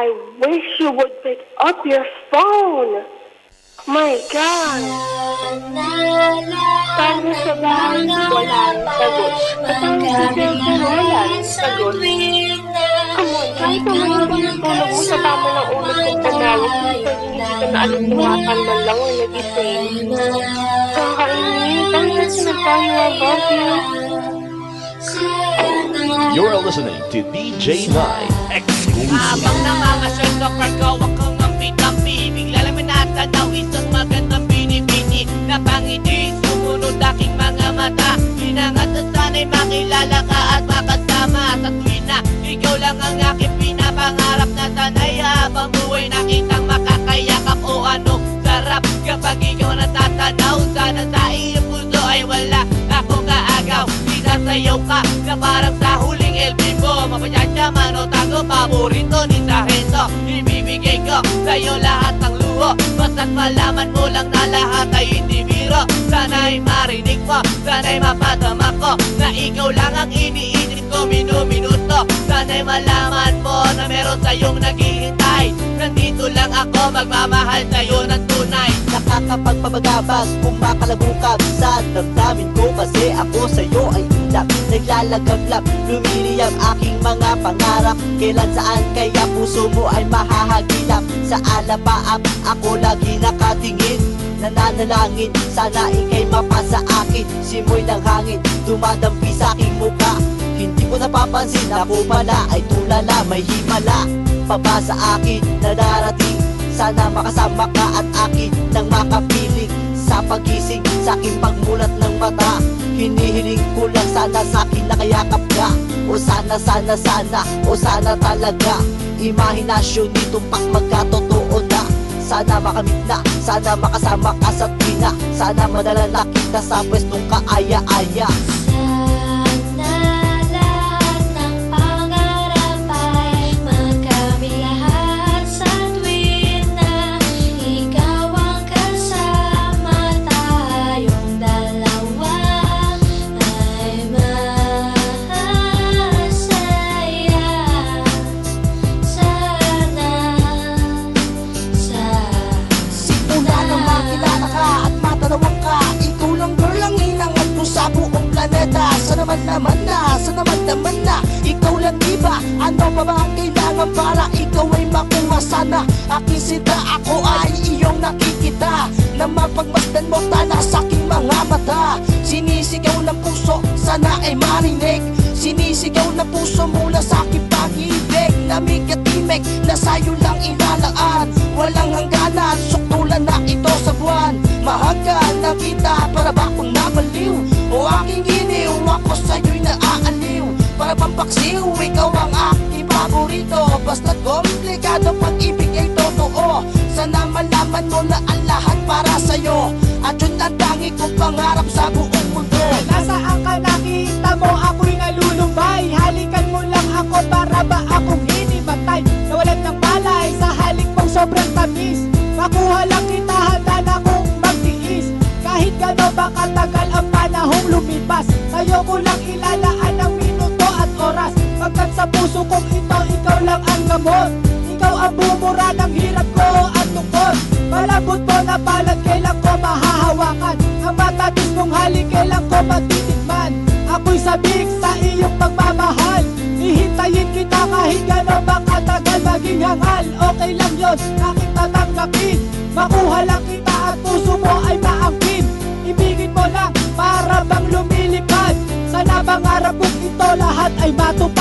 I wish you would pick up your phone. My God. Sabi sa bahay, wala rin sagot. At ang cellphone, wala rin sagot. Come on, kahit naman yung tulog mo sa tama ng ulit kong panalo, hindi ka na alimungatan man lang o nag-ising. Kakainis, ang sinasabi na about you. You're listening to DJ Night exclusive. Habang nangangasyal sa kargawa kang ang pitampi, bigla lang may natanaw isang magandang bini-bini na pangiti, sumunod aking mga mata. Hinangat na sana'y makilala ka at makasama sa tuwin na ikaw lang ang aking pinapangarap na sanay habang buhay nakitang makakayakap o anong sarap kapag ikaw natatanaw. Sana sa iyong puso ay wala akong kaagaw. Sayaw ka na parang sa huling LB mo. Mapachachyaman o tango, paborito ni Sargento. Ibibigay ko sa'yo lahat ng luho, basta't malaman mo lang na lahat ay hindi biro. Sana'y marinig mo, sana'y mapadama ko na ikaw lang ang iniisip ko minuminuto. Sana'y malaman mo na meron sa'yong naghihintay. Nandito lang ako magmamahal sa'yo ng tunay. Nakakapagpabagabag kung makalagukab sa damdamin ko, kasi ako sa'yo ay ulap. Naglalagablap, lumiliyab aking mga pangarap. Kailan saan kaya puso mo ay mahahagilap? Sa alapaap ako lagi nakatingin, nananalangin sana ika'y mapasa akin. Simoy ng hangin, dumadampi sa aking mukha. Hindi ko napapansin, ako pala ay tulala, may himala pa ba sa akin na darating? Sana makasama ka at akin nang makapiling sa pagising, sa aking pagmulat ng mata. Hinihiling ko lang sana sa akin nakayakap ka. O sana, sana, sana, o sana talaga. Imahinasyon nitong magkatotoo na. Sana makamit na, sana makasama ka sa tuwina. Sana madala na kita sa pwestong kaaya-aya. Naman na, ikaw lang diba? Ano pa ba ang kailangan para ikaw ay makuha? Sana aking sinta, ako ay iyong nakikita, na mapagmasdan mo tala sa aking mga mata. Sinisigaw ng puso, sana ay marinig. Sinisigaw ng puso mula sa aking pag-ibig. Namig at timig, na sa'yo lang ilalaan. Walang hangganan, suktulan na ito sa buwan. Mahagkan na kita, para ba akong nabaliw? O aking giniw, ako sa'yo'y naaaliw. Para pampaksiw, ikaw ang aking paborito. Basta't komplikado, pag-ibig ay totoo. Sana malaman mo na ang lahat para sa'yo, at yun ang tangi kong pangarap sa buong mundo. Nasaan ka, nakita mo ako'y nalulumbay? Halikan mo lang ako, para ba akong hinimatay? Nawalan ng malay sa halik mong sobrang tamis. Makuha lang kita, handa na kong magtiis. Kahit gano'n ba katagal ang panahong lumipas, sa'yo ko lang ilalaan ang minuto at oras. Pagkat sa puso kong ito, ikaw lang ang gamot. Ikaw ang bumura ng hirap ko at tungkol. Malabot mo na palad, kailan ko mahahawakan? Ang matatis mong halik, kailan ko matitikman? Ako'y sabik sa iyong pagmamahal. Hihintayin kita kahit gano'n ba katagal, maging hangal. Okay lang yun, aking tatanggapin. Makuha lang kita at puso mo ay maangkin. Ibigin mo lang para bang lumilipad. Sana pangarap kong ito lahat ay matupad.